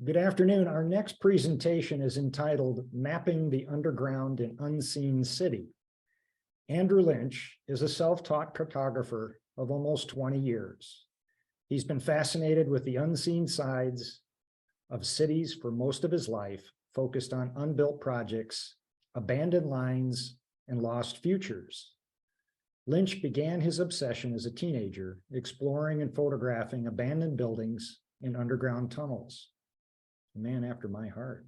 Good afternoon. Our next presentation is entitled Mapping the Underground and Unseen City. Andrew Lynch is a self-taught cartographer of almost 20 years. He's been fascinated with the unseen sides of cities for most of his life, focused on unbuilt projects, abandoned lines, and lost futures. Lynch began his obsession as a teenager, exploring and photographing abandoned buildings and underground tunnels. A man after my heart.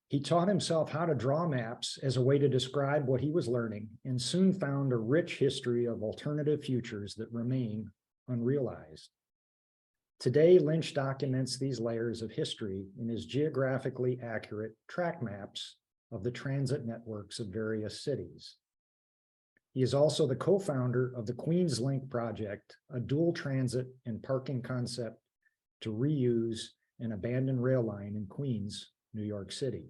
He taught himself how to draw maps as a way to describe what he was learning, and soon found a rich history of alternative futures that remain unrealized. Today, Lynch documents these layers of history in his geographically accurate track maps of the transit networks of various cities. He is also the co-founder of the QueensLink project, a dual transit and parking concept to reuse an abandoned rail line in Queens, New York City.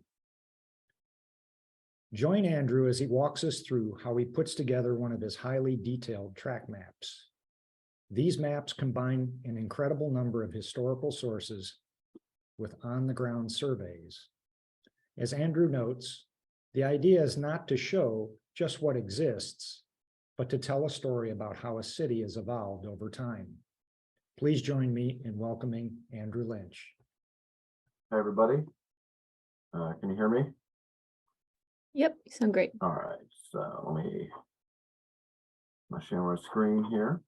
Join Andrew as he walks us through how he puts together one of his highly detailed track maps. These maps combine an incredible number of historical sources with on-the-ground surveys. As Andrew notes, the idea is not to show just what exists, but to tell a story about how a city has evolved over time. Please join me in welcoming Andrew Lynch. Hi, everybody. Can you hear me? Yep, you sound great. All right, so let me share my screen here.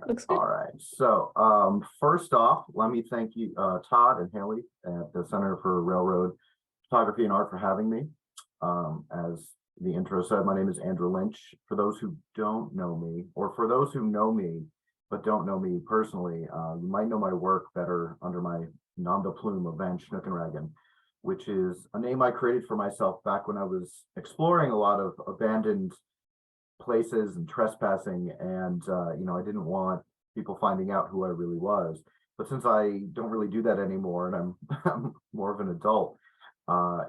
Looks good. All right, so first off, let me thank you, Todd and Haley at the Center for Railroad Photography and Art for having me. As the intro said, my name is Andrew Lynch. For those who don't know me, or for those who know me but don't know me personally, you might know my work better under my nom de plume of Van Schnookenragen, which is a name I created for myself back when I was exploring a lot of abandoned places and trespassing, and I didn't want people finding out who I really was. But since I don't really do that anymore, and I'm more of an adult,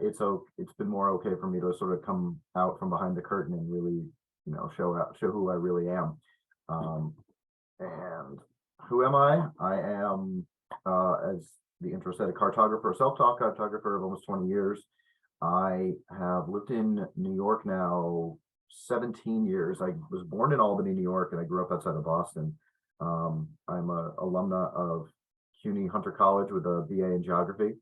it's been more okay for me to sort of come out from behind the curtain and really, show who I really am. And who am I? I am, as the intro said, a cartographer, self-taught cartographer of almost 20 years. I have lived in New York now 17 years. I was born in Albany, New York, and I grew up outside of Boston. I'm an alumna of CUNY Hunter College with a BA in geography,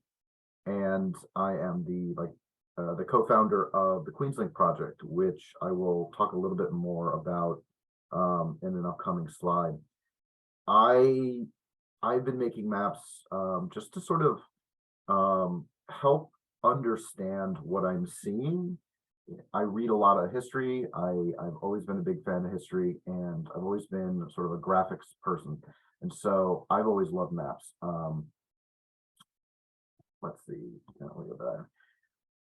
and I am the co-founder of the QueensLink project, which I will talk a little bit more about in an upcoming slide. I've been making maps just to sort of help understand what I'm seeing. I read a lot of history. I've always been a big fan of history, and I've always been sort of a graphics person. And so I've always loved maps. Let's see, let me go back.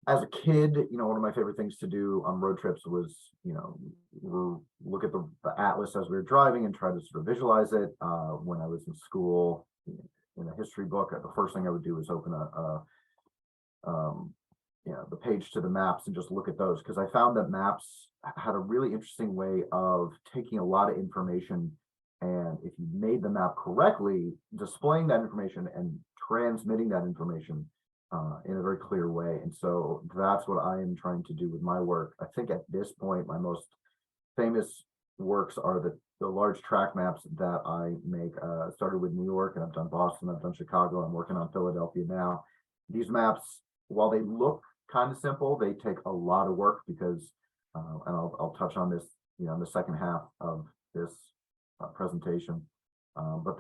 As a kid, one of my favorite things to do on road trips was, look at the atlas as we were driving and try to sort of visualize it. When I was in school, in a history book, the first thing I would do was open the page to the maps and just look at those, because I found that maps had a really interesting way of taking a lot of information, and if you made the map correctly, displaying that information and transmitting that information in a very clear way. And so that's what I am trying to do with my work. I think at this point, my most famous works are the large track maps that I make. Started with New York, and I've done Boston, I've done Chicago, I'm working on Philadelphia now. These maps, while they look kind of simple, they take a lot of work because, and I'll touch on this, in the second half of this presentation. But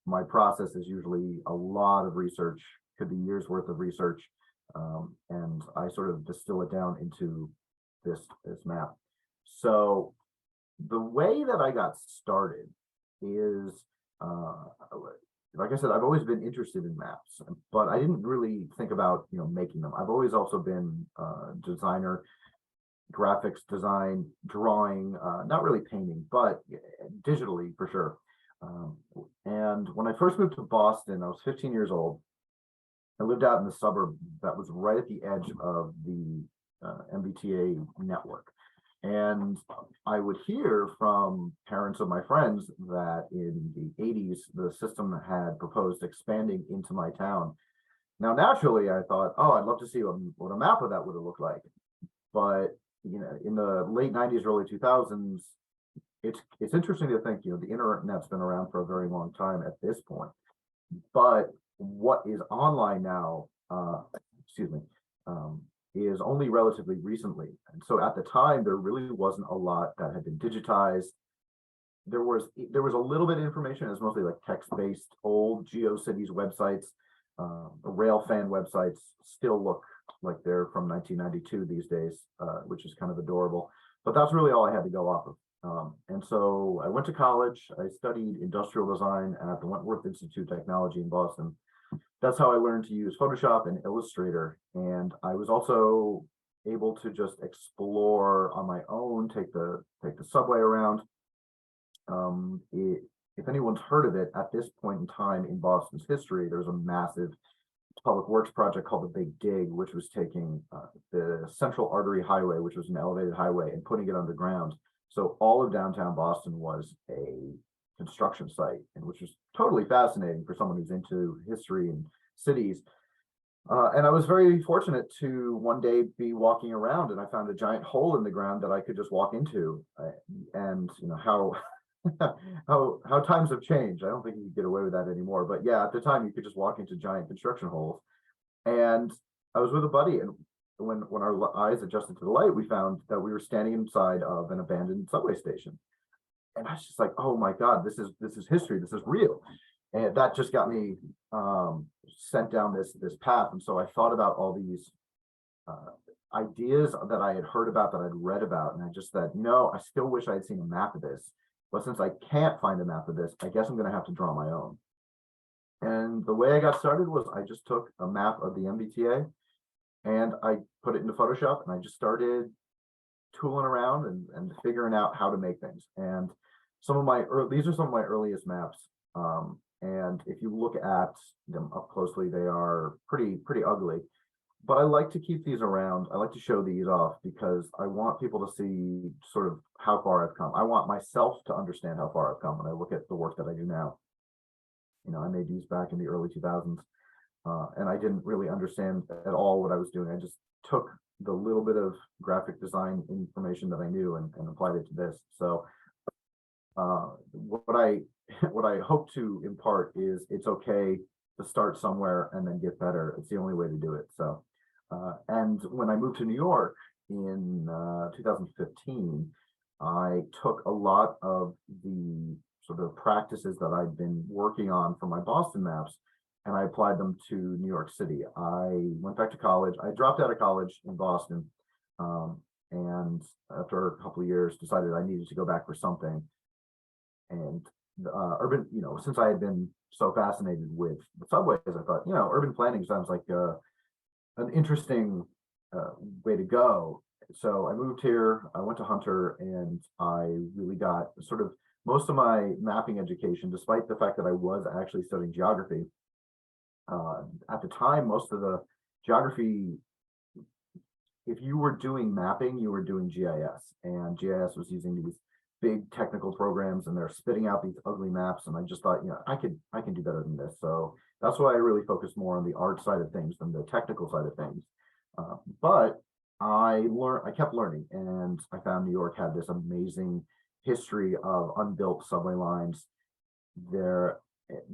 my process is usually a lot of research, could be years worth of research, and I sort of distill it down into this map. So the way that I got started is, like I said, I've always been interested in maps, but I didn't really think about making them. I've always also been a designer, graphics design, drawing, not really painting, but digitally for sure. And when I first moved to Boston, I was 15 years old. I lived out in the suburb that was right at the edge of the MBTA network. And I would hear from parents of my friends that in the 80s, the system had proposed expanding into my town. Now, naturally, I thought, oh, I'd love to see what a map of that would have looked like. But, in the late 90s, early 2000s, it's interesting to think, the internet's been around for a very long time at this point. But what is online now, is only relatively recently. And so at the time, there really wasn't a lot that had been digitized. There was a little bit of information. It was mostly like text-based. Old GeoCities websites, Railfan websites still look like they're from 1992 these days, which is kind of adorable. But that's really all I had to go off of. And so I went to college. I studied industrial design at the Wentworth Institute of Technology in Boston. That's how I learned to use Photoshop and Illustrator. And I was also able to just explore on my own, take the subway around. If anyone's heard of it, at this point in time in Boston's history, there's a massive public works project called the Big Dig, which was taking the Central Artery Highway, which was an elevated highway, and putting it underground. So all of downtown Boston was a construction site, and which was totally fascinating for someone who's into history and cities. And I was very fortunate to one day be walking around, and I found a giant hole in the ground that I could just walk into. And how how times have changed. I don't think you can get away with that anymore. But yeah, at the time you could just walk into giant construction holes. And I was with a buddy, and when our eyes adjusted to the light, we found that we were standing inside of an abandoned subway station. And I was just like, oh my God, this is history, this is real. And that just got me sent down this path. And so I thought about all these ideas that I had heard about, that I'd read about, and I just said, I still wish I had seen a map of this. But since I can't find a map of this, I guess I'm going to have to draw my own. And the way I got started was I just took a map of the MBTA and I put it into Photoshop, and I just started tooling around and figuring out how to make things. And these are some of my earliest maps. And if you look at them up closely, they are pretty ugly. But I like to keep these around. I like to show these off because I want people to see sort of how far I've come. I want myself to understand how far I've come when I look at the work that I do now. I made these back in the early 2000s, and I didn't really understand at all what I was doing. I just took the little bit of graphic design information that I knew and applied it to this. So what I hope to impart is it's okay to start somewhere and then get better. It's the only way to do it. So, and when I moved to New York in 2015, I took a lot of the sort of practices that I'd been working on for my Boston maps, and I applied them to New York City. I went back to college. I dropped out of college in Boston, and after a couple of years, decided I needed to go back for something. And urban, since I had been so fascinated with the subways, I thought, urban planning sounds like an interesting way to go. So I moved here, I went to Hunter, and I really got sort of most of my mapping education, despite the fact that I was actually studying geography. At the time, most of the geography, if you were doing mapping, you were doing GIS, and GIS was using these big technical programs, and they're spitting out these ugly maps. And I just thought, I can do better than this. So that's why I really focused more on the art side of things than the technical side of things. But I kept learning, and I found New York had this amazing history of unbuilt subway lines there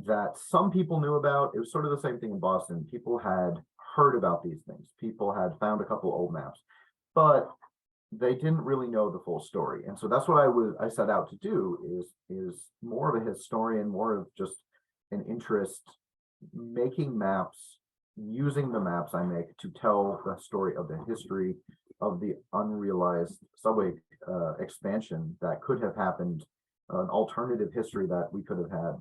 that some people knew about. It was sort of the same thing in Boston. People had heard about these things. People had found a couple old maps, but they didn't really know the full story. And so that's what I set out to do is more of a historian, more of just an interest, making maps, using the maps I make to tell the story of the history of the unrealized subway expansion that could have happened, an alternative history that we could have had.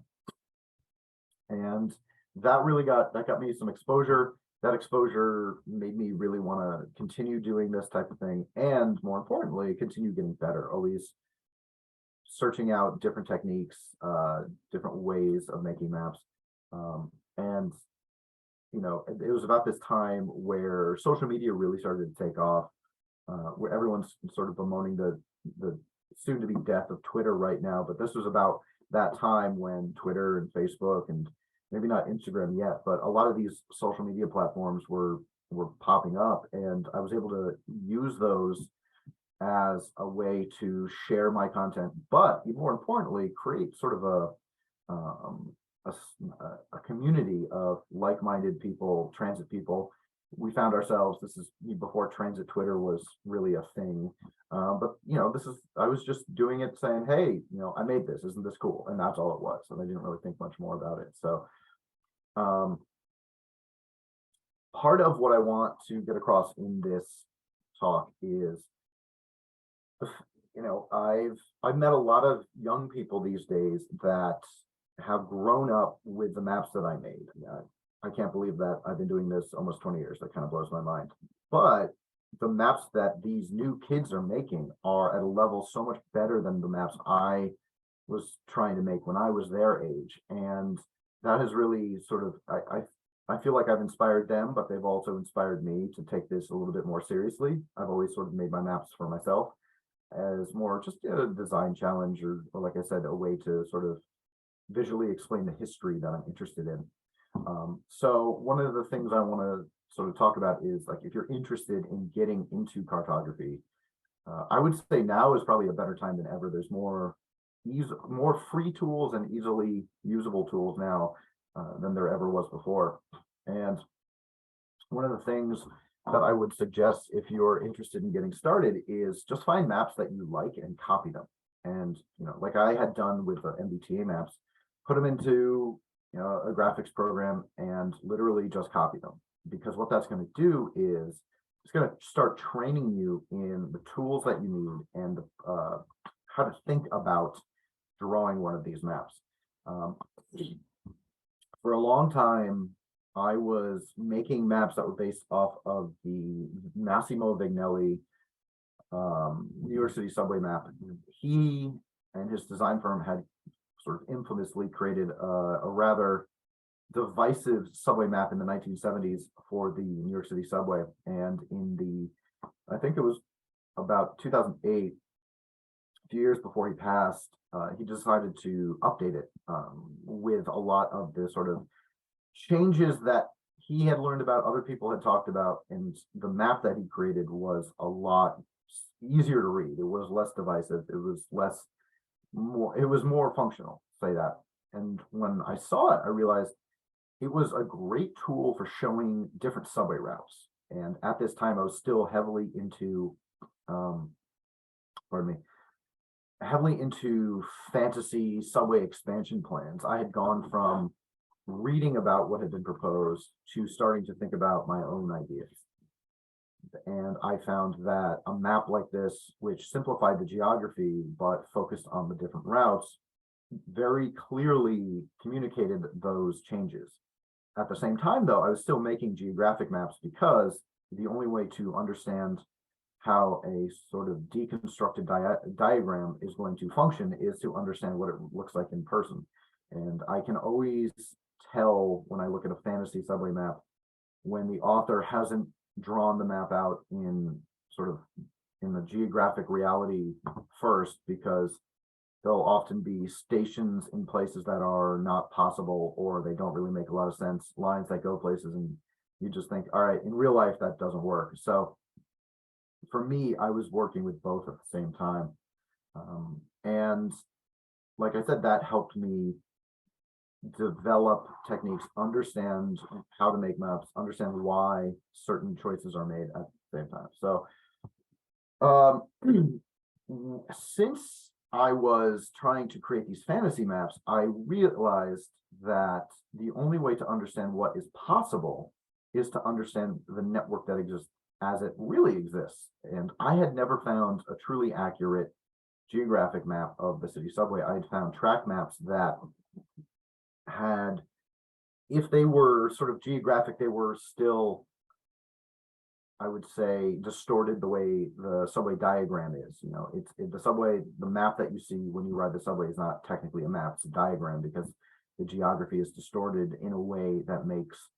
And that really got me some exposure. That exposure made me really want to continue doing this type of thing, and more importantly, continue getting better, always searching out different techniques, different ways of making maps. And it was about this time where social media really started to take off. where everyone's sort of bemoaning the soon to be death of Twitter right now, but this was about that time when Twitter and Facebook and maybe not Instagram yet, but a lot of these social media platforms were popping up, and I was able to use those as a way to share my content, but more importantly, create sort of a community of like-minded people, transit people. We found ourselves, this is before transit Twitter was really a thing, but I was just doing it saying, hey, I made this, isn't this cool? And that's all it was, and I didn't really think much more about it. So part of what I want to get across in this talk is, I've met a lot of young people these days that have grown up with the maps that I made. I can't believe that I've been doing this almost 20 years. That kind of blows my mind. But the maps that these new kids are making are at a level so much better than the maps I was trying to make when I was their age. And that has really sort of, I feel like I've inspired them, but they've also inspired me to take this a little bit more seriously. I've always sort of made my maps for myself as more just a design challenge, or like I said, a way to sort of visually explain the history that I'm interested in. So one of the things I want to sort of talk about is, like, if you're interested in getting into cartography, I would say now is probably a better time than ever. There's more free tools and easily usable tools now than there ever was before. And one of the things that I would suggest if you're interested in getting started is just find maps that you like and copy them. And, like I had done with the MBTA maps, put them into, a graphics program and literally just copy them. Because what that's going to do is it's going to start training you in the tools that you need and how to think about drawing one of these maps. For a long time, I was making maps that were based off of the Massimo Vignelli New York City subway map. He and his design firm had sort of infamously created a rather divisive subway map in the 1970s for the New York City subway. And I think it was about 2008, a few years before he passed, he decided to update it with a lot of the sort of changes that he had learned about, other people had talked about, and the map that he created was a lot easier to read. It was less divisive. It was more functional, say that. And when I saw it, I realized it was a great tool for showing different subway routes. And at this time, I was still heavily into, heavily into fantasy subway expansion plans. I had gone from reading about what had been proposed to starting to think about my own ideas. And I found that a map like this, which simplified the geography but focused on the different routes, very clearly communicated those changes. At the same time, though, I was still making geographic maps because the only way to understand how a sort of deconstructed diagram is going to function is to understand what it looks like in person. And I can always tell when I look at a fantasy subway map when the author hasn't drawn the map out in the geographic reality first, because there'll often be stations in places that are not possible, or they don't really make a lot of sense, lines that go places, and you just think, all right, in real life that doesn't work. So for me, I was working with both at the same time, and like I said, that helped me develop techniques, understand how to make maps, understand why certain choices are made at the same time. So since I was trying to create these fantasy maps, I realized that the only way to understand what is possible is to understand the network that exists as it really exists. And I had never found a truly accurate geographic map of the city subway. I had found track maps that had, if they were sort of geographic, they were still, I would say, distorted the way the subway diagram is. The subway, the map that you see when you ride the subway is not technically a map, it's a diagram, because the geography is distorted in a way that makes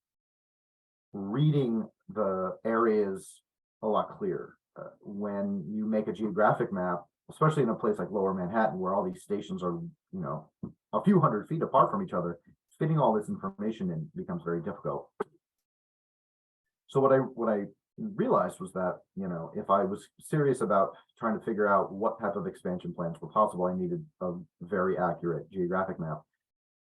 reading the areas a lot clearer. when you make a geographic map, especially in a place like Lower Manhattan, where all these stations are, a few hundred feet apart from each other, fitting all this information in becomes very difficult. So what I realized was that, if I was serious about trying to figure out what type of expansion plans were possible, I needed a very accurate geographic map,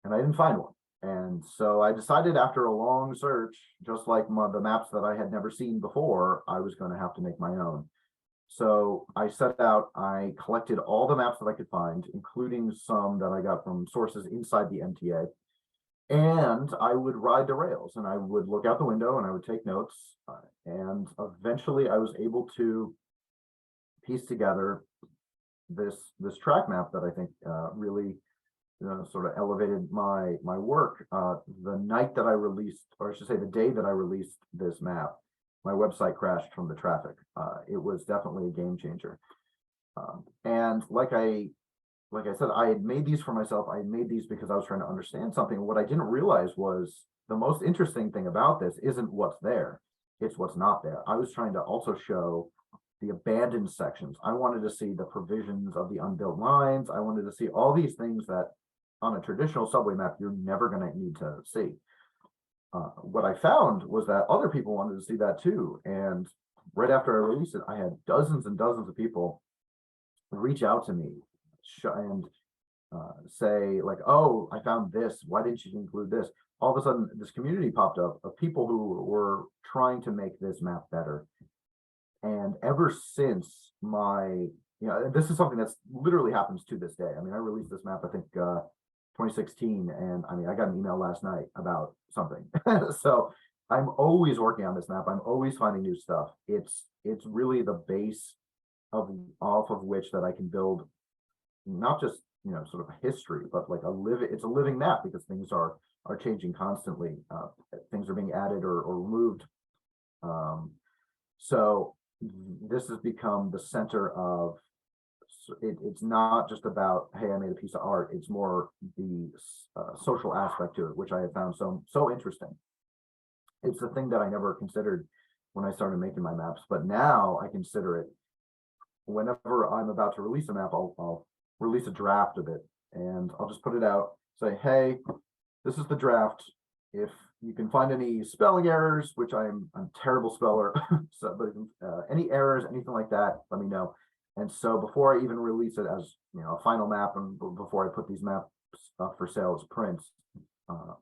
and I didn't find one. And so I decided, after a long search, just like the maps that I had never seen before, I was going to have to make my own. So I set out, I collected all the maps that I could find, including some that I got from sources inside the MTA. And I would ride the rails, and I would look out the window and I would take notes. And eventually I was able to piece together this track map that I think really sort of elevated my work. The night that I released, or I should say the day that I released this map, my website crashed from the traffic. It was definitely a game changer. And like I said, I had made these for myself. I had made these because I was trying to understand something. What I didn't realize was the most interesting thing about this isn't what's there, it's what's not there. I was trying to also show the abandoned sections. I wanted to see the provisions of the unbuilt lines. I wanted to see all these things that on a traditional subway map, you're never going to need to see. What I found was that other people wanted to see that too. And right after I released it, I had dozens and dozens of people reach out to me and say, like, oh, I found this. Why didn't you include this? All of a sudden, this community popped up of people who were trying to make this map better. And ever since this is something that's literally happens to this day. I mean, I released this map, I think, 2016, and I mean, I got an email last night about something. So I'm always working on this map. I'm always finding new stuff. It's really the base off of which that I can build not just sort of a history, but like it's a living map, because things are changing constantly. Things are being added or removed. So this has become the center of it's not just about, hey, I made a piece of art. It's more the social aspect to it, which I have found so interesting. It's the thing that I never considered when I started making my maps, but now I consider it. Whenever I'm about to release a map, I'll release a draft of it, and I'll just put it out, say, hey, this is the draft. If you can find any spelling errors, which I'm a terrible speller, so but any errors, anything like that, let me know. And so before I even release it as a final map, and before I put these maps for sale as prints,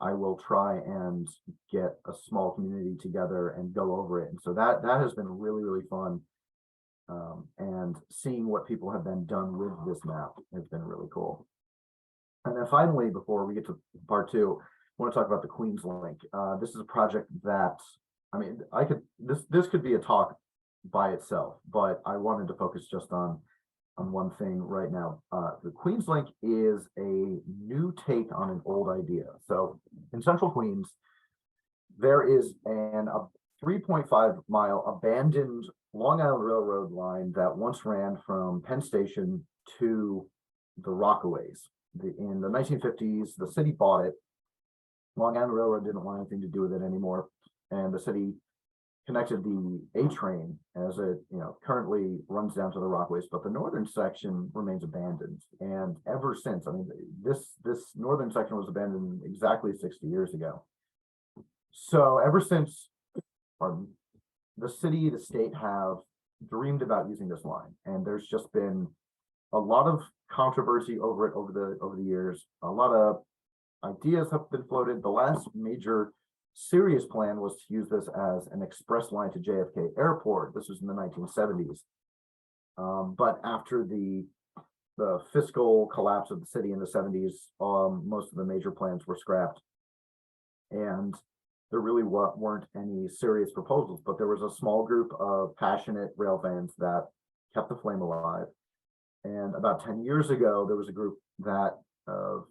I will try and get a small community together and go over it. And so that has been really, really fun. And seeing what people have then done with this map has been really cool. And then finally, before we get to part two, I want to talk about the QueensLink. This is a project that, I mean, this could be a talk by itself, but I wanted to focus just on one thing right now. The QueensLink is a new take on an old idea. So in central Queens, there is a 3.5 mile abandoned Long Island Railroad line that once ran from Penn Station to the Rockaways. In the 1950s, the city bought it. Long Island Railroad didn't want anything to do with it anymore, and the city connected the A train as it currently runs down to the Rockaways, but the northern section remains abandoned. And ever since, I mean, this northern section was abandoned exactly 60 years ago. So ever since, the city, the state have dreamed about using this line, and there's just been a lot of controversy over it over the years. A lot of ideas have been floated. The last major serious plan was to use this as an express line to JFK Airport. This was in the 1970s. But after the fiscal collapse of the city in the 70s, most of the major plans were scrapped, and there really weren't any serious proposals. But there was a small group of passionate rail fans that kept the flame alive. And about 10 years ago, there was a group that of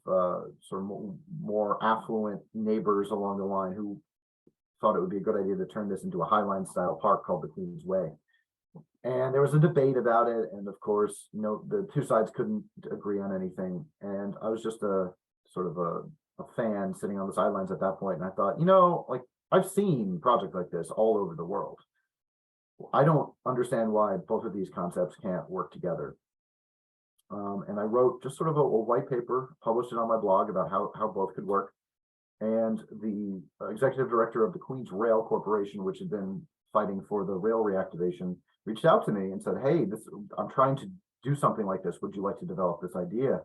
sort of more affluent neighbors along the line who thought it would be a good idea to turn this into a Highline style park called the Queens Way. And there was a debate about it, and of course, the two sides couldn't agree on anything. And I was just a sort of a fan sitting on the sidelines at that point, and I thought, like, I've seen projects like this all over the world. I don't understand why both of these concepts can't work together. And I wrote just sort of a white paper, published it on my blog about how both could work. And the executive director of the Queens Rail Corporation, which had been fighting for the rail reactivation, reached out to me and said, hey, I'm trying to do something like this. Would you like to develop this idea?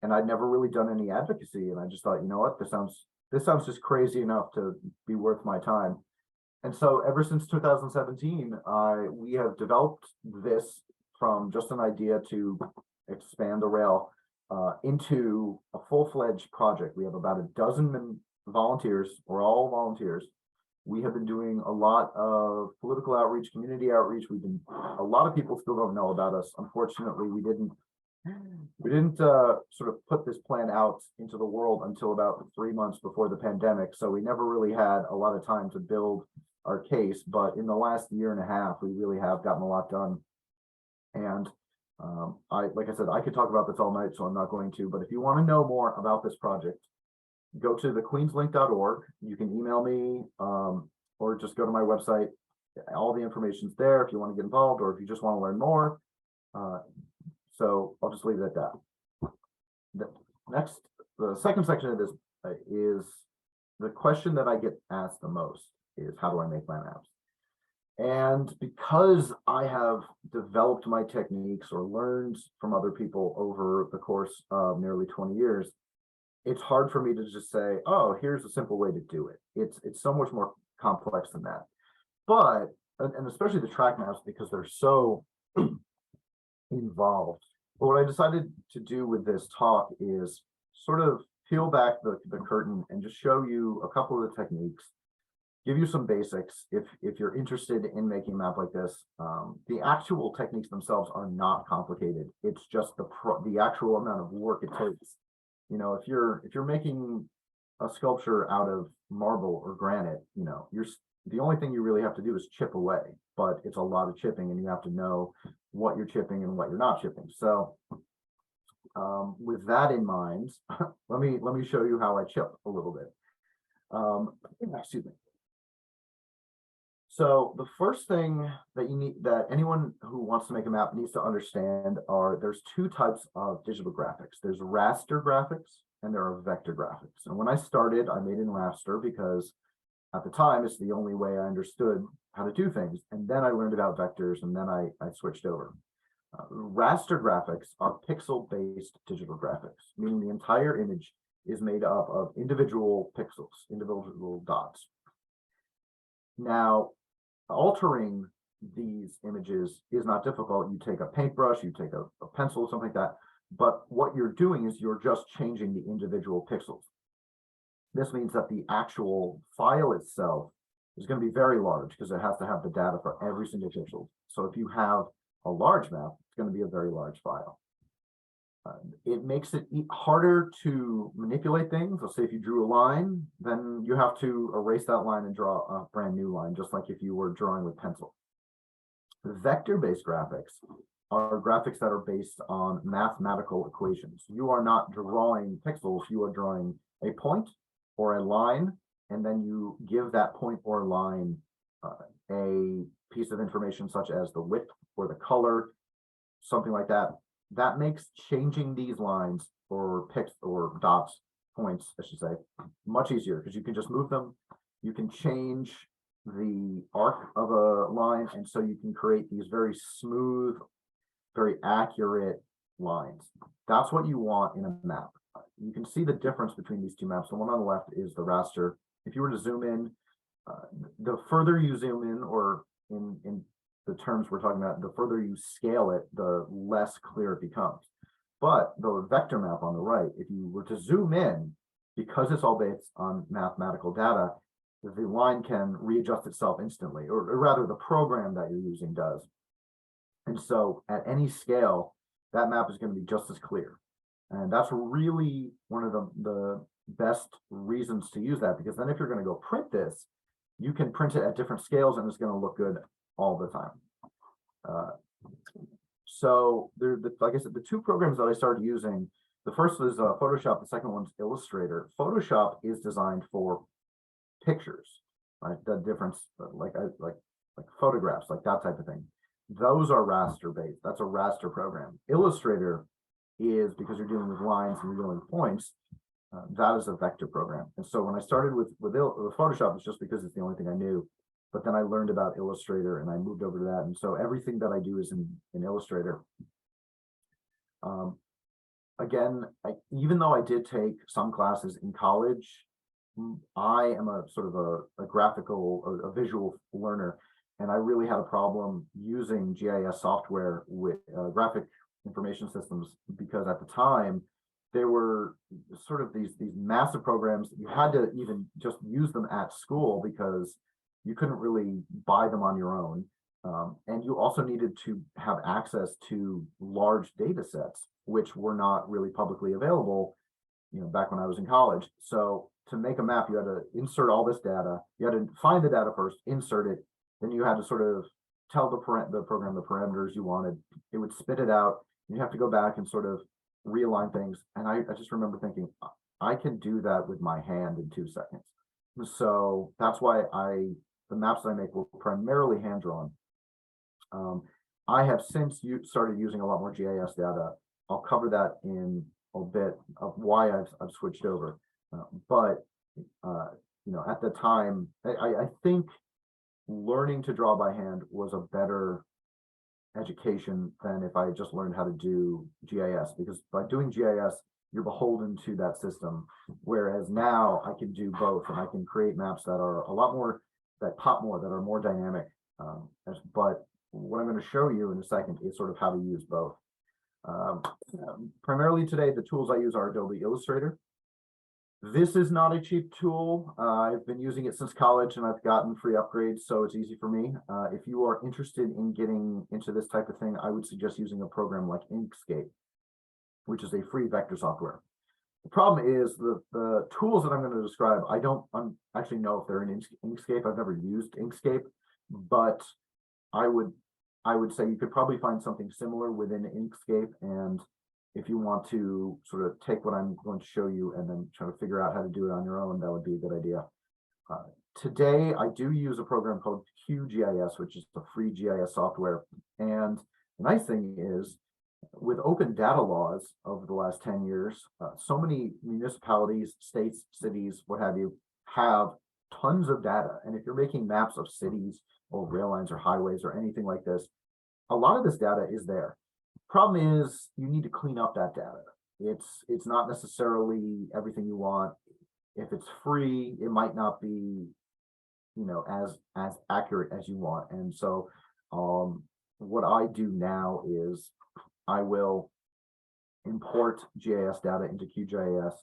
And I'd never really done any advocacy. And I just thought, you know what, this sounds just crazy enough to be worth my time. And so ever since 2017, we have developed this from just an idea to expand the rail into a full-fledged project. We have about a dozen volunteers. We're all volunteers. We have been doing a lot of political outreach, community outreach. A lot of people still don't know about us. Unfortunately, we didn't sort of put this plan out into the world until about 3 months before the pandemic. So we never really had a lot of time to build our case, but in the last year and a half, we really have gotten a lot done. And like I said, I could talk about this all night, so I'm not going to, but if you want to know more about this project, go to the QueensLink.org. You can email me or just go to my website. All the information's there if you want to get involved or if you just want to learn more. So I'll just leave it at that. The second section of this is the question that I get asked the most is, how do I make my maps? And because I have developed my techniques or learned from other people over the course of nearly 20 years, it's hard for me to just say, oh, here's a simple way to do it. It's so much more complex than that. But, and especially the track maps, because they're so involved. But what I decided to do with this talk is sort of peel back the curtain and just show you a couple of the techniques, give you some basics if you're interested in making a map like this. The actual techniques themselves are not complicated. It's just the actual amount of work it takes. You know, if you're making a sculpture out of marble or granite, you know, the only thing you really have to do is chip away, but it's a lot of chipping and you have to know what you're chipping and what you're not chipping. So with that in mind, let me show you how I chip a little bit. Excuse me. So the first thing that anyone who wants to make a map needs to understand there's two types of digital graphics. There's raster graphics and there are vector graphics. And when I started, I made in raster because at the time it's the only way I understood how to do things. And then I learned about vectors and then I switched over. Raster graphics are pixel-based digital graphics, meaning the entire image is made up of individual pixels, individual dots. Now, altering these images is not difficult. You take a paintbrush, you take a pencil, something like that. But what you're doing is you're just changing the individual pixels. This means that the actual file itself is going to be very large because it has to have the data for every single pixel. So if you have a large map, it's going to be a very large file. It makes it harder to manipulate things. Let's say if you drew a line, then you have to erase that line and draw a brand new line, just like if you were drawing with pencil. Vector-based graphics are graphics that are based on mathematical equations. You are not drawing pixels, you are drawing a point or a line, and then you give that point or line a piece of information such as the width or the color, something like that. That makes changing these lines or dots, points, I should say, much easier because you can just move them. You can change the arc of a line, and so you can create these very smooth, very accurate lines. That's what you want in a map. You can see the difference between these two maps. The one on the left is the raster. If you were to zoom in, the further you zoom in, or in the terms we're talking about, the further you scale it, the less clear it becomes. But the vector map on the right, if you were to zoom in, because it's all based on mathematical data, the line can readjust itself instantly, or rather the program that you're using does. And so at any scale, that map is going to be just as clear. And that's really one of the best reasons to use that, because then if you're going to go print this, you can print it at different scales and it's going to look good all the time. So like I said, the two programs that I started using, the first was Photoshop, the second one's Illustrator. Photoshop is designed for pictures, right? The difference, like like photographs, like that type of thing. Those are raster based. That's a raster program. Illustrator is, because you're dealing with lines and you're dealing with points, that is a vector program. And so when I started with Photoshop, it's just because it's the only thing I knew. But then I learned about Illustrator and I moved over to that. And so everything that I do is in Illustrator. Again, even though I did take some classes in college, I am a sort of a visual learner, and I really had a problem using GIS software with graphic information systems, because at the time there were sort of these massive programs that you had to even just use them at school because you couldn't really buy them on your own. And you also needed to have access to large data sets, which were not really publicly available, back when I was in college. So to make a map, you had to insert all this data. You had to find the data first, insert it. Then you had to sort of tell the program the parameters you wanted. It would spit it out. You have to go back and sort of realign things. And I just remember thinking, I can do that with my hand in 2 seconds. So that's why the maps that I make were primarily hand-drawn. I have since started using a lot more GIS data. I'll cover that in a bit of why I've switched over. But at the time, I think learning to draw by hand was a better education than if I just learned how to do GIS, because by doing GIS, you're beholden to that system. Whereas now I can do both, and I can create maps that are a lot more, that pop more, that are more dynamic. But what I'm going to show you in a second is sort of how to use both. Primarily today, the tools I use are Adobe Illustrator. This is not a cheap tool. I've been using it since college and I've gotten free upgrades, so it's easy for me. If you are interested in getting into this type of thing, I would suggest using a program like Inkscape, which is a free vector software. The problem is the tools that I'm going to describe, I don't actually know if they're in Inkscape. I've never used Inkscape, but I would say you could probably find something similar within Inkscape. And if you want to sort of take what I'm going to show you and then try to figure out how to do it on your own, that would be a good idea. Today, I do use a program called QGIS, which is the free GIS software. And the nice thing is, with open data laws over the last 10 years, so many municipalities, states, cities, what have you, have tons of data. And if you're making maps of cities or rail lines or highways or anything like this, a lot of this data is there. Problem is, you need to clean up that data. It's not necessarily everything you want. If it's free, it might not be, as accurate as you want. And so what I do now is I will import GIS data into QGIS.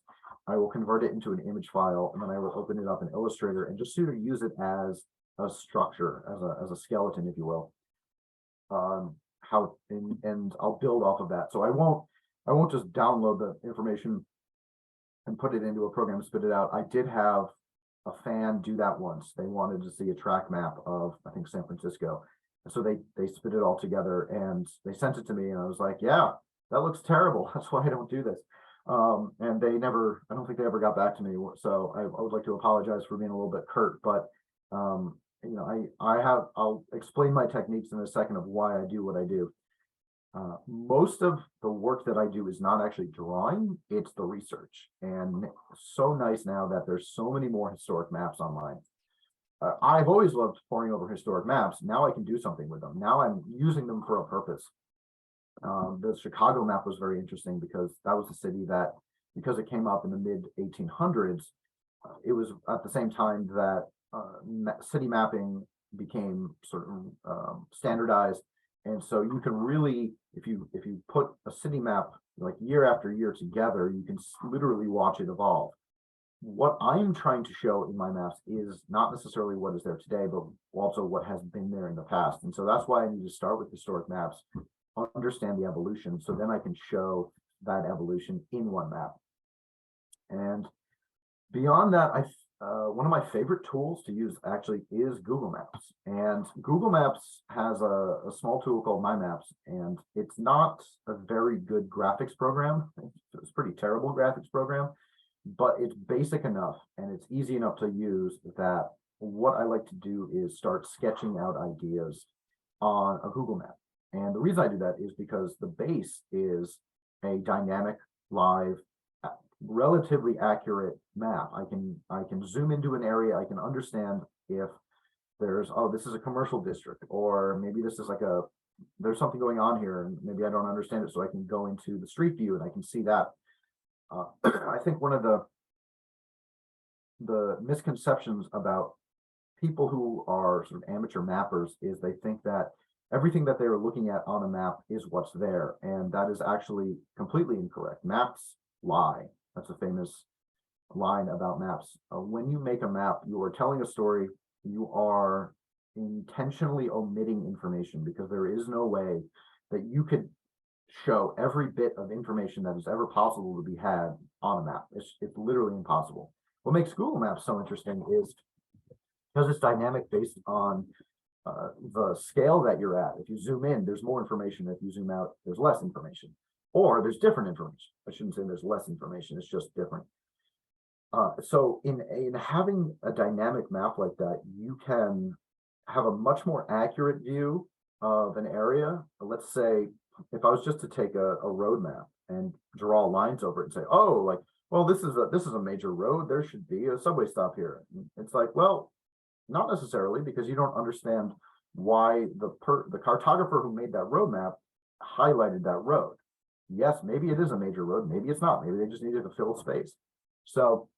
I will convert it into an image file, and then I will open it up in Illustrator and just sort of use it as a structure, as a skeleton, if you will. And I'll build off of that. So I won't just download the information and put it into a program and spit it out. I did have a fan do that once. They wanted to see a track map of, I think, San Francisco. So they spit it all together and they sent it to me, and I was like, yeah, that looks terrible. That's why I don't do this. And I don't think they ever got back to me. So I would like to apologize for being a little bit curt, but I'll explain my techniques in a second of why I do what I do. Most of the work that I do is not actually drawing, it's the research. And so nice now that there's so many more historic maps online. I've always loved poring over historic maps. Now I can do something with them. Now I'm using them for a purpose. The Chicago map was very interesting because that was a city that, because it came up in the mid 1800s, it was at the same time that city mapping became sort of standardized. And so you can really, if you put a city map like year after year together, you can literally watch it evolve. What I'm trying to show in my maps is not necessarily what is there today, but also what has been there in the past. And so that's why I need to start with historic maps, understand the evolution, so then I can show that evolution in one map. And beyond that, one of my favorite tools to use actually is Google Maps. And Google Maps has a small tool called My Maps, and it's not a very good graphics program. It's a pretty terrible graphics program, but it's basic enough and it's easy enough to use that what I like to do is start sketching out ideas on a Google map. And the reason I do that is because the base is a dynamic, live, relatively accurate map. I can zoom into an area. I can understand if there's, oh, this is a commercial district, or maybe this is like there's something going on here and maybe I don't understand it. So I can go into the street view and I can see that. I think one of the misconceptions about people who are sort of amateur mappers is they think that everything that they're looking at on a map is what's there. And that is actually completely incorrect. Maps lie. That's a famous line about maps. When you make a map, you are telling a story. You are intentionally omitting information because there is no way that you could show every bit of information that is ever possible to be had on a map. It's literally impossible. What makes Google Maps so interesting is because it's dynamic based on the scale that you're at. If you zoom in, there's more information. If you zoom out, there's less information. Or there's different information. I shouldn't say there's less information, it's just different. So in having a dynamic map like that, you can have a much more accurate view of an area. Let's say if I was just to take a road map and draw lines over it and say, oh, like, well, this is a major road, there should be a subway stop here. It's like, well, not necessarily, because you don't understand why the cartographer who made that road map highlighted that road. Yes, maybe it is a major road, maybe it's not, maybe they just needed to fill space. So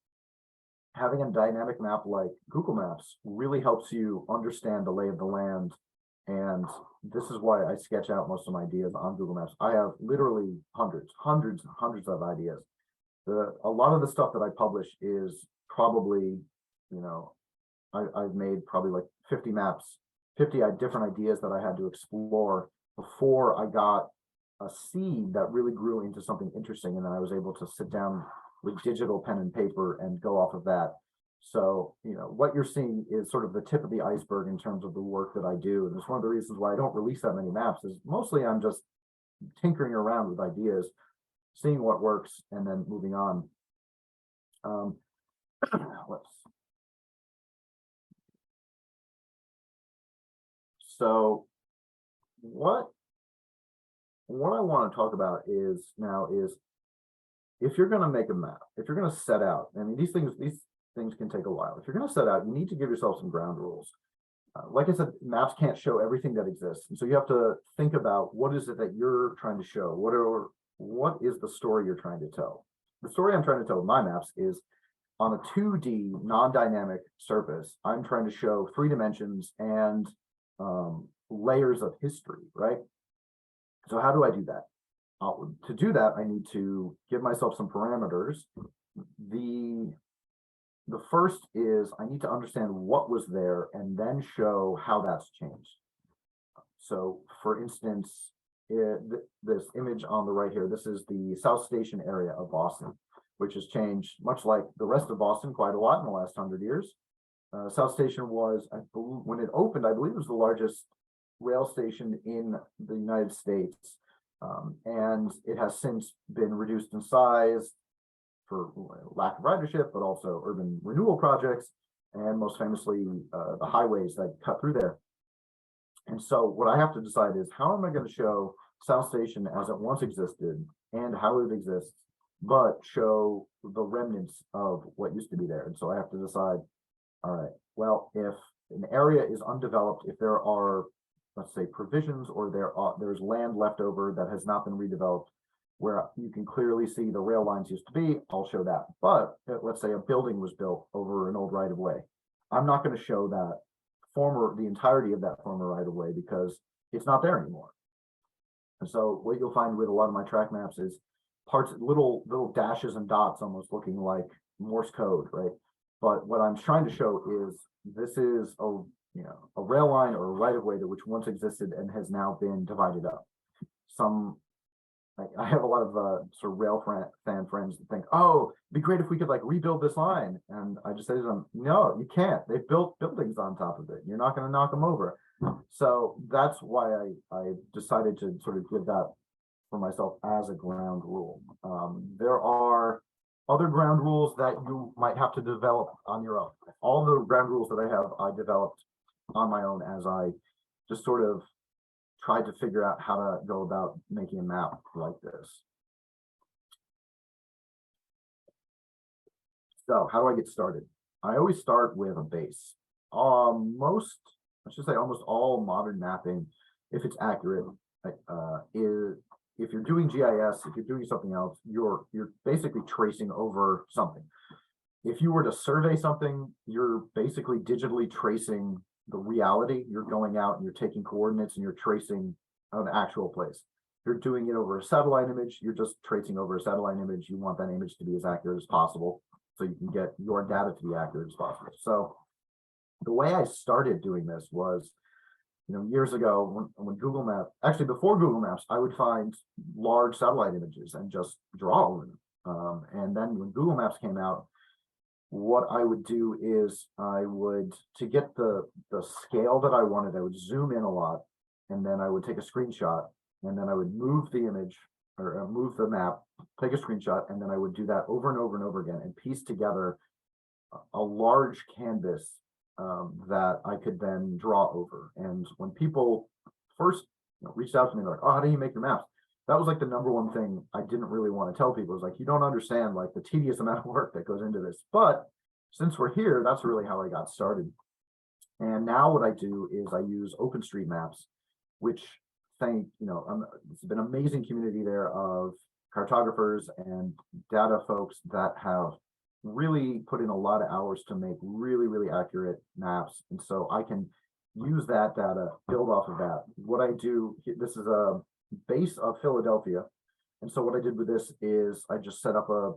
having a dynamic map like Google Maps really helps you understand the lay of the land. And this is why I sketch out most of my ideas on Google Maps. I have literally hundreds of ideas. A lot of the stuff that I publish is probably, you know, I've made probably like 50 maps, 50 different ideas that I had to explore before I got a seed that really grew into something interesting. And then I was able to sit down with digital pen and paper and go off of that. So, you know, what you're seeing is sort of the tip of the iceberg in terms of the work that I do. And it's one of the reasons why I don't release that many maps is mostly I'm just tinkering around with ideas, seeing what works, and then moving on. So what I want to talk about is if you're going to make a map, if you're going to set out, I mean, these things can take a while. If you're going to set out, you need to give yourself some ground rules. Like I said, maps can't show everything that exists. And so you have to think about what is it that you're trying to show? What is the story you're trying to tell? The story I'm trying to tell with my maps is on a 2D non-dynamic surface. I'm trying to show 3 dimensions and layers of history, right? So how do I do that? To do that, I need to give myself some parameters. The first is I need to understand what was there and then show how that's changed. So for instance, this image on the right here, this is the South Station area of Boston, which has changed much like the rest of Boston quite a lot in the last 100 years. South Station was, when it opened, I believe it was the largest rail station in the United States. And it has since been reduced in size for lack of ridership, but also urban renewal projects, and most famously, the highways that cut through there. And so what I have to decide is how am I going to show South Station as it once existed and how it exists, but show the remnants of what used to be there. And so I have to decide, all right, well, if an area is undeveloped, if there are, let's say, provisions, or there's land left over that has not been redeveloped, where you can clearly see the rail lines used to be, I'll show that. But let's say a building was built over an old right of way. I'm not going to show that the entirety of that former right of way because it's not there anymore. And so what you'll find with a lot of my track maps is parts, little dashes and dots, almost looking like Morse code, right? But what I'm trying to show is this is a rail line or a right of way that which once existed and has now been divided up. I have a lot of sort of rail fan friends that think, oh, it'd be great if we could like rebuild this line. And I just say to them, no, you can't. They've built buildings on top of it. You're not going to knock them over. So that's why I decided to sort of give that for myself as a ground rule. There are other ground rules that you might have to develop on your own. All the ground rules that I have, I developed on my own as I just sort of tried to figure out how to go about making a map like this. So how do I get started? I always start with a base. I should say almost all modern mapping, if it's accurate, is if you're doing GIS, if you're doing something else, you're basically tracing over something. If you were to survey something, you're basically digitally tracing the reality. You're going out and you're taking coordinates and you're tracing an actual place. If you're doing it over a satellite image, you're just tracing over a satellite image. You want that image to be as accurate as possible so you can get your data to be accurate as possible. So the way I started doing this was, years ago when Google Maps, actually before Google Maps, I would find large satellite images and just draw over them. And then when Google Maps came out, what I would do is to get the scale that I wanted, I would zoom in a lot, and then I would take a screenshot, and then I would move the image or move the map, take a screenshot, and then I would do that over and over and over again and piece together a large canvas that I could then draw over. And when people first reached out to me, like, oh, how do you make your maps? That was like the number one thing I didn't really want to tell people. Is like, you don't understand like the tedious amount of work that goes into this. But since we're here, that's really how I got started. And now what I do is I use OpenStreetMaps, which it's been an amazing community there of cartographers and data folks that have really put in a lot of hours to make really, really accurate maps. And so I can use that data, build off of that. What I do, this is a base of Philadelphia. And so what I did with this is I just set up a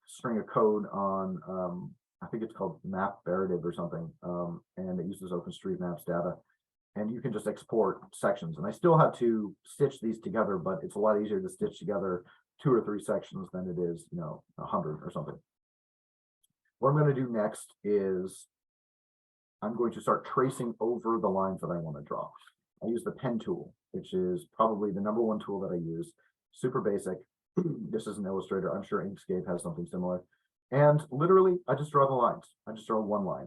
string of code on, I think it's called Map Berative or something. And it uses OpenStreetMaps data. And you can just export sections. And I still have to stitch these together, but it's a lot easier to stitch together 2 or 3 sections than it is, 100 or something. What I'm going to do next is I'm going to start tracing over the lines that I want to draw. I use the pen tool, which is probably the number one tool that I use. Super basic. This is an Illustrator. I'm sure Inkscape has something similar. And literally, I just draw the lines. I just draw one line.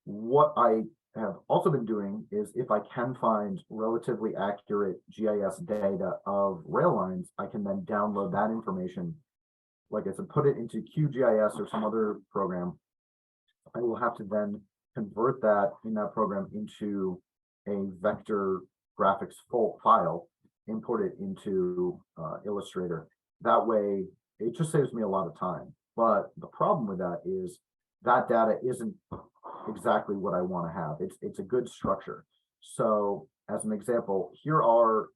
What I have also been doing is if I can find relatively accurate GIS data of rail lines, I can then download that information. Like I said, put it into QGIS or some other program. I will have to then convert that in that program into a vector graphics file, import it into Illustrator. That way, it just saves me a lot of time. But the problem with that is that data isn't exactly what I want to have. It's a good structure. So as an example,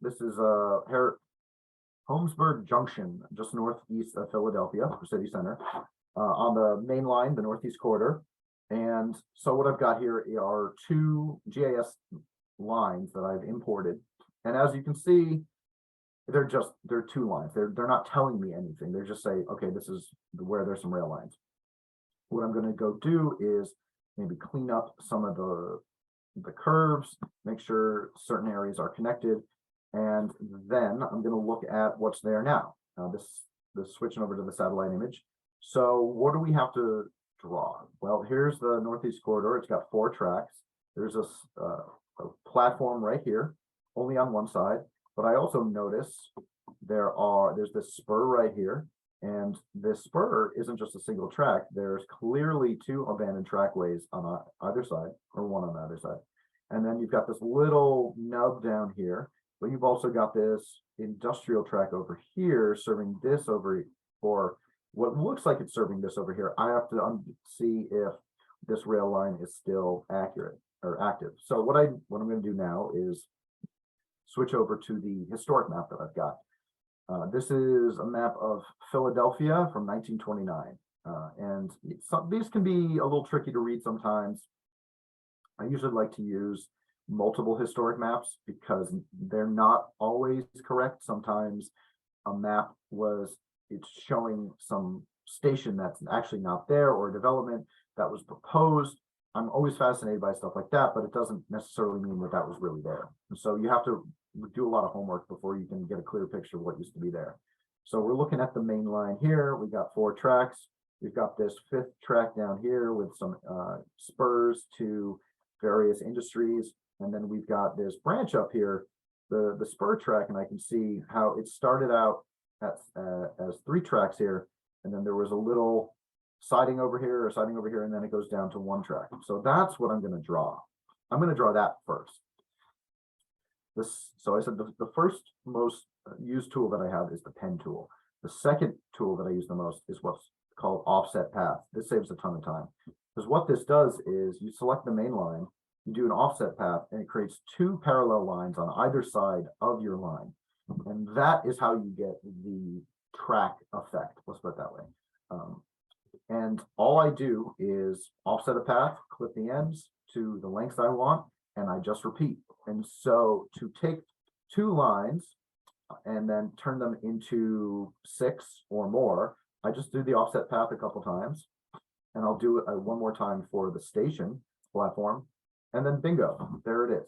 this is Holmesburg Junction, just northeast of Philadelphia, the city center, on the main line, the northeast corridor. And so what I've got here are 2 GIS lines that I've imported. And as you can see, they're 2 lines. They're not telling me anything. They're just saying, okay, this is where there's some rail lines. What I'm going to go do is maybe clean up some of the curves, make sure certain areas are connected, and then I'm going to look at what's there now. Now this switching over to the satellite image. So what do we have to draw? Well, here's the northeast corridor. It's got 4 tracks. There's a platform right here, only on one side. But I also notice there's this spur right here. And this spur isn't just a single track. There's clearly 2 abandoned trackways on either side, or one on either side. And then you've got this little nub down here, but you've also got this industrial track over here serving this over, or what looks like it's serving this over here. I have to see if this rail line is still accurate or active. So what I'm going to do now is switch over to the historic map that I've got. This is a map of Philadelphia from 1929. And these can be a little tricky to read sometimes. I usually like to use multiple historic maps because they're not always correct. Sometimes a map it's showing some station that's actually not there, or a development that was proposed. I'm always fascinated by stuff like that, but it doesn't necessarily mean that was really there. And so you have to do a lot of homework before you can get a clear picture of what used to be there. So we're looking at the main line here. We got 4 tracks. We've got this 5th track down here with some spurs to various industries. And then we've got this branch up here, the spur track, and I can see how it started out as 3 tracks here. And then there was a little siding over here or siding over here, and then it goes down to 1 track. So that's what I'm going to draw. I'm going to draw that first. So I said the first most used tool that I have is the pen tool. The second tool that I use the most is what's called offset path. This saves a ton of time, because what this does is you select the main line, you do an offset path, and it creates 2 parallel lines on either side of your line. And that is how you get the track effect. Let's put it that way. And all I do is offset a path, clip the ends to the lengths I want, and I just repeat. And so to take 2 lines and then turn them into 6 or more, I just do the offset path a couple times, and I'll do it one more time for the station platform, and then bingo, there it is.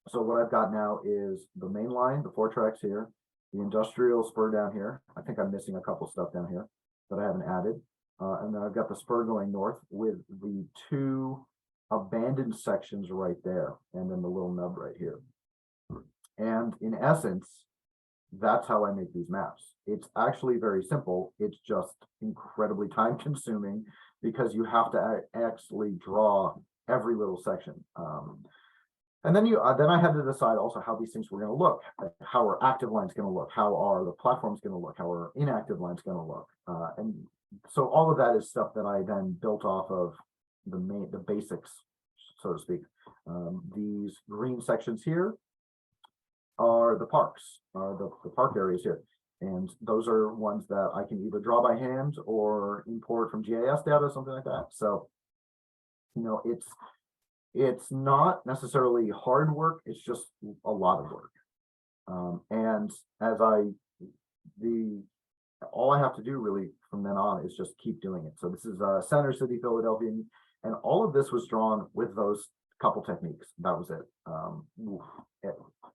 So what I've got now is the main line, the 4 tracks here, the industrial spur down here. I think I'm missing a couple stuff down here that I haven't added. And then I've got the spur going north with the 2 abandoned sections right there, and then the little nub right here. And in essence, that's how I make these maps. It's actually very simple. It's just incredibly time consuming because you have to actually draw every little section. And then I had to decide also how these things were going to look. How are active lines going to look? How are the platforms going to look? How are inactive lines going to look? And so all of that is stuff that I then built off of the basics, so to speak. These green sections here are the parks, the park areas here. And those are ones that I can either draw by hand or import from GIS data, something like that. So, you know, it's not necessarily hard work, it's just a lot of work. And as all I have to do really from then on is just keep doing it. So this is Center City, Philadelphia, and all of this was drawn with those couple techniques. That was it.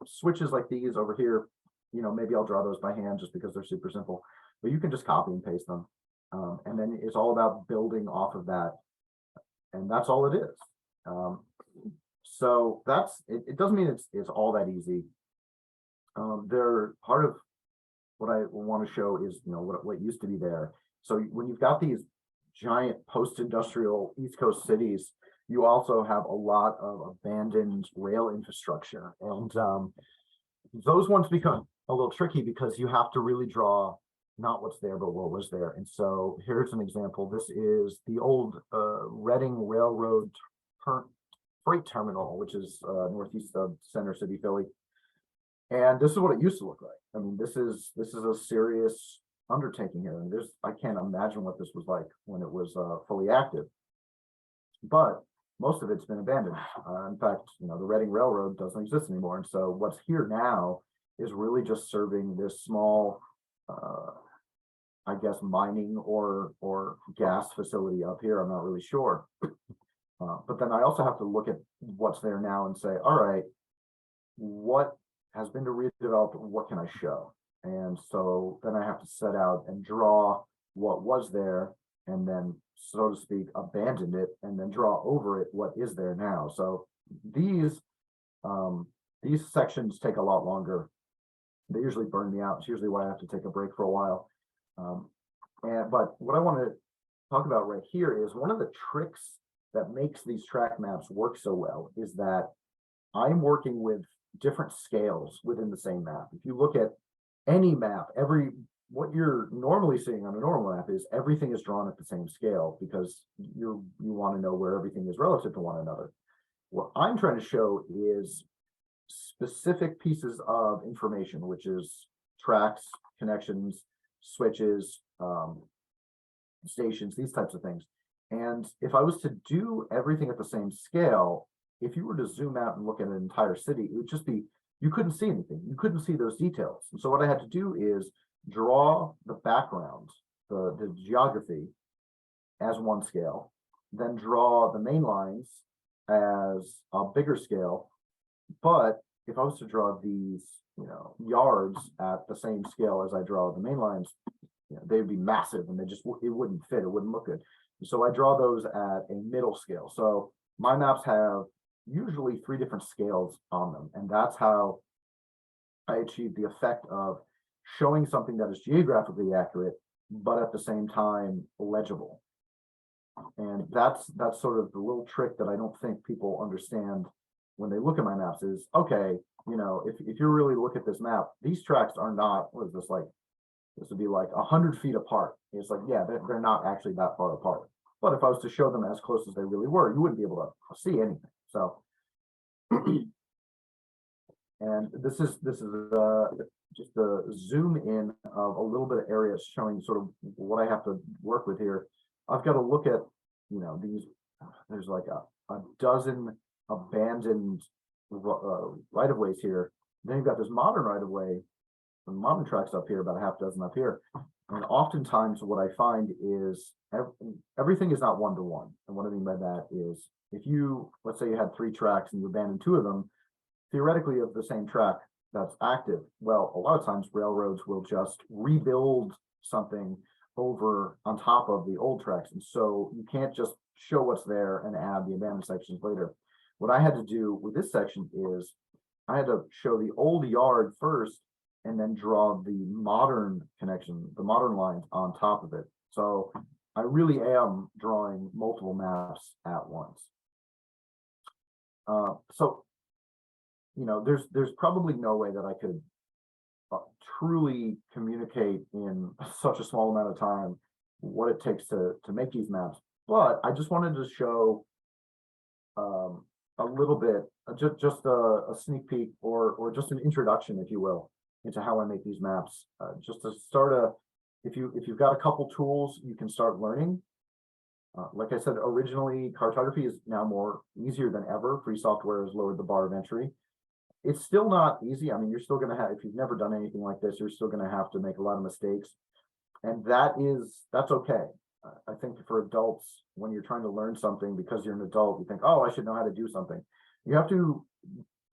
Switches like these over here, you know, maybe I'll draw those by hand just because they're super simple, but you can just copy and paste them. And then it's all about building off of that. And that's all it is. So that's it. It doesn't mean it's all that easy. They're part of what I want to show is, you know, what used to be there. So when you've got these giant post-industrial East Coast cities, you also have a lot of abandoned rail infrastructure. And those ones become a little tricky because you have to really draw not what's there, but what was there. And so here's an example. This is the old Reading Railroad freight terminal, which is northeast of Center City, Philly. And this is what it used to look like. I mean, this is a serious undertaking here. And I can't imagine what this was like when it was fully active. But most of it's been abandoned. In fact, you know, the Reading Railroad doesn't exist anymore. And so what's here now is really just serving this small, I guess, mining or gas facility up here. I'm not really sure. But then I also have to look at what's there now and say, all right, what has been redeveloped, what can I show? And so then I have to set out and draw what was there, and then, so to speak, abandon it, and then draw over it what is there now. So these sections take a lot longer. They usually burn me out. It's usually why I have to take a break for a while. But what I want to talk about right here is one of the tricks that makes these track maps work so well is that I'm working with different scales within the same map. If you look at any map, what you're normally seeing on a normal map is everything is drawn at the same scale because you want to know where everything is relative to one another. What I'm trying to show is specific pieces of information, which is tracks, connections, switches, stations, these types of things. And if I was to do everything at the same scale, if you were to zoom out and look at an entire city, it would just be, you couldn't see anything. You couldn't see those details. And so what I had to do is draw the background, the geography as one scale, then draw the main lines as a bigger scale, but if I was to draw these, yards at the same scale as I draw the main lines, they'd be massive and it wouldn't fit, it wouldn't look good. So I draw those at a middle scale. So my maps have usually 3 different scales on them, and that's how I achieve the effect of showing something that is geographically accurate, but at the same time legible. And that's sort of the little trick that I don't think people understand when they look at my maps is, okay, if you really look at this map, these tracks are not, what is this like? This would be like 100 feet apart. It's like, yeah, they're not actually that far apart. But if I was to show them as close as they really were, you wouldn't be able to see anything. So, and this is just a zoom in of a little bit of area showing sort of what I have to work with here. I've got to look at, these, there's like a dozen abandoned right-of-ways here. Then you've got this modern right-of-way, and modern tracks up here, about a half dozen up here. And oftentimes what I find is everything is not one-to-one. And what I mean by that is if you, let's say you had 3 tracks and you abandoned 2 of them, theoretically of the same track that's active, well, a lot of times railroads will just rebuild something over on top of the old tracks. And so you can't just show what's there and add the abandoned sections later. What I had to do with this section is I had to show the old yard first and then draw the modern connection, the modern lines on top of it. So I really am drawing multiple maps at once. So, there's probably no way that I could truly communicate in such a small amount of time what it takes to make these maps. But I just wanted to show a little bit, just a sneak peek or just an introduction, if you will, into how I make these maps. Just to start if you've got a couple tools, you can start learning. Like I said, originally cartography is now more easier than ever. Free software has lowered the bar of entry. It's still not easy. I mean, you're still going to have, if you've never done anything like this, you're still going to have to make a lot of mistakes. And that's okay. I think for adults, when you're trying to learn something because you're an adult, you think, oh, I should know how to do something. You have to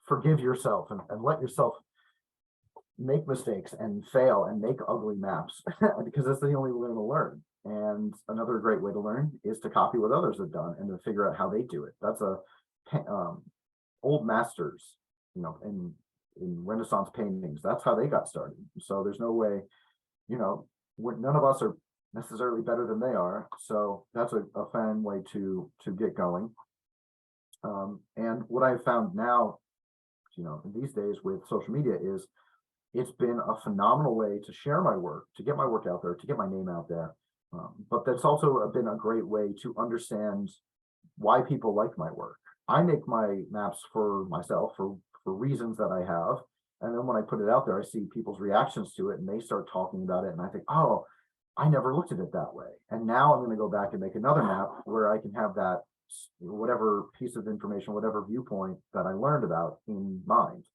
forgive yourself and let yourself make mistakes and fail and make ugly maps because that's the only way to learn. And another great way to learn is to copy what others have done and to figure out how they do it. That's old masters, in Renaissance paintings. That's how they got started. So there's no way, none of us are necessarily better than they are. So that's a fun way to get going. And what I've found now, these days with social media is it's been a phenomenal way to share my work, to get my work out there, to get my name out there. But that's also been a great way to understand why people like my work. I make my maps for myself for reasons that I have. And then when I put it out there, I see people's reactions to it and they start talking about it. And I think, oh, I never looked at it that way. And now I'm going to go back and make another map where I can have that, whatever piece of information, whatever viewpoint that I learned about in mind.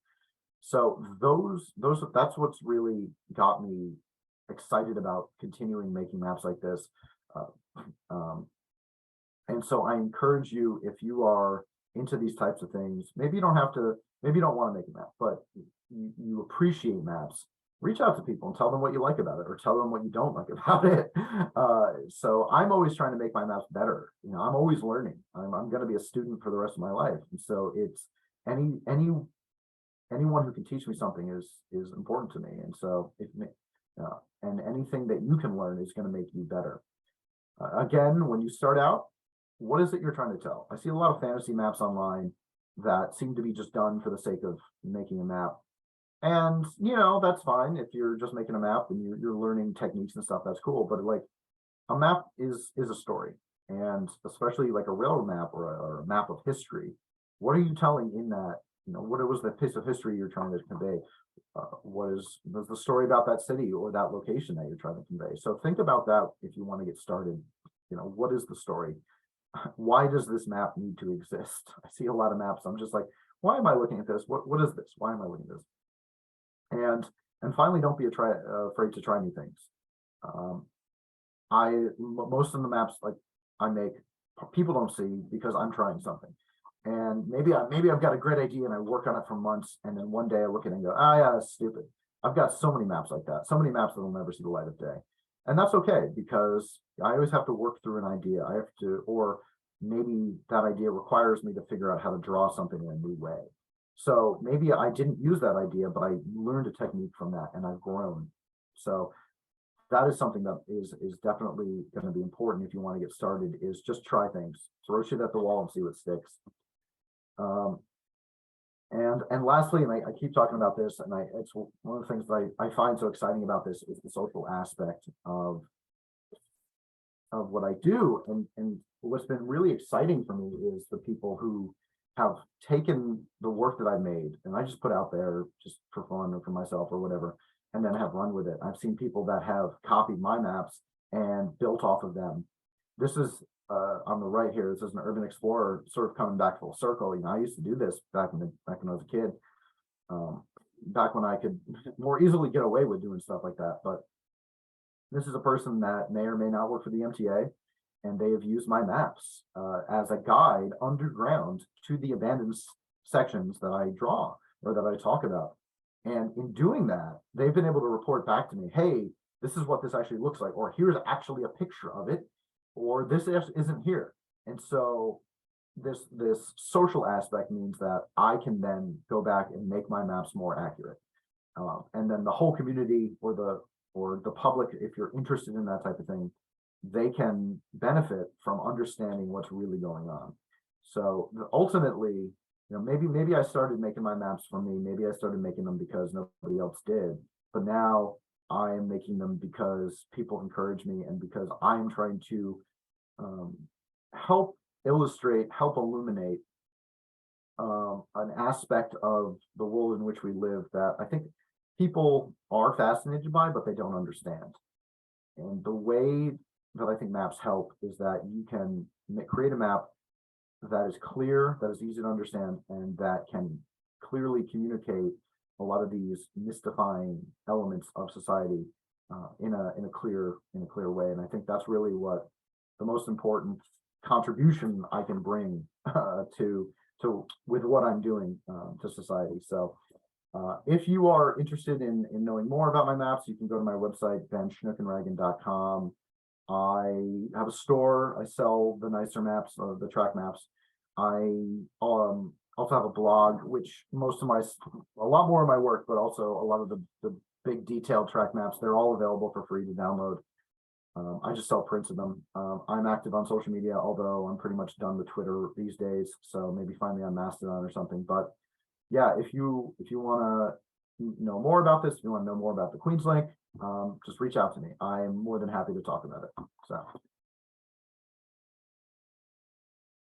So that's what's really got me excited about continuing making maps like this. And so I encourage you, if you are into these types of things, maybe you don't want to make a map, but you appreciate maps, reach out to people and tell them what you like about it or tell them what you don't like about it. So I'm always trying to make my maps better. I'm always learning. I'm going to be a student for the rest of my life. And so it's anyone who can teach me something is important to me. And so and anything that you can learn is going to make you better. Again, when you start out, what is it you're trying to tell? I see a lot of fantasy maps online that seem to be just done for the sake of making a map. And, that's fine. If you're just making a map and you're learning techniques and stuff, that's cool. But like a map is a story. And especially like a railroad map or a map of history. What are you telling in that? What was the piece of history you're trying to convey? Was the story about that city or that location that you're trying to convey? So think about that if you want to get started. What is the story? Why does this map need to exist? I see a lot of maps. I'm just like, why am I looking at this? What is this? Why am I looking at this? And finally, don't be afraid to try new things. Most of the maps like I make, people don't see because I'm trying something. And maybe I've got a great idea and I work on it for months, and then one day I look at it and go, ah, yeah, that's stupid. I've got so many maps like that, so many maps that will never see the light of day. And that's okay, because I always have to work through an idea. I have to, or maybe that idea requires me to figure out how to draw something in a new way. So maybe I didn't use that idea, but I learned a technique from that and I've grown. So that is something that is definitely going to be important if you want to get started, is just try things, throw shit at the wall and see what sticks. And lastly, and I keep talking about this, and it's one of the things that I find so exciting about this is the social aspect of what I do. And what's been really exciting for me is the people who have taken the work that I made and I just put out there just for fun or for myself or whatever, and then have run with it. I've seen people that have copied my maps and built off of them. This is on the right here. This is an urban explorer sort of coming back full circle. You know, I used to do this back when I was a kid, back when I could more easily get away with doing stuff like that. But this is a person that may or may not work for the MTA, and they have used my maps as a guide underground to the abandoned sections that I draw or that I talk about. And in doing that, they've been able to report back to me, hey, this is what this actually looks like, or here's actually a picture of it, or this isn't here. And so this social aspect means that I can then go back and make my maps more accurate. And then the whole community or the public, if you're interested in that type of thing, they can benefit from understanding what's really going on. So ultimately, you know, maybe I started making my maps for me. Maybe I started making them because nobody else did. But now I am making them because people encourage me, and because I'm trying to help illustrate, help illuminate an aspect of the world in which we live that I think people are fascinated by, but they don't understand. And the way that I think maps help is that you can create a map that is clear, that is easy to understand, and that can clearly communicate a lot of these mystifying elements of society in a clear way. And I think that's really what the most important contribution I can bring to with what I'm doing to society. So if you are interested in knowing more about my maps, you can go to my website, benschnookenragen.com. I have a store. I sell the nicer maps, the track maps. I also have a blog, which a lot more of my work, but also a lot of the big detailed track maps, they're all available for free to download. I just sell prints of them. I'm active on social media, although I'm pretty much done with Twitter these days. So maybe find me on Mastodon or something. But yeah, if you want to know more about this, if you want to know more about the QueensLink, just reach out to me. I'm more than happy to talk about it. So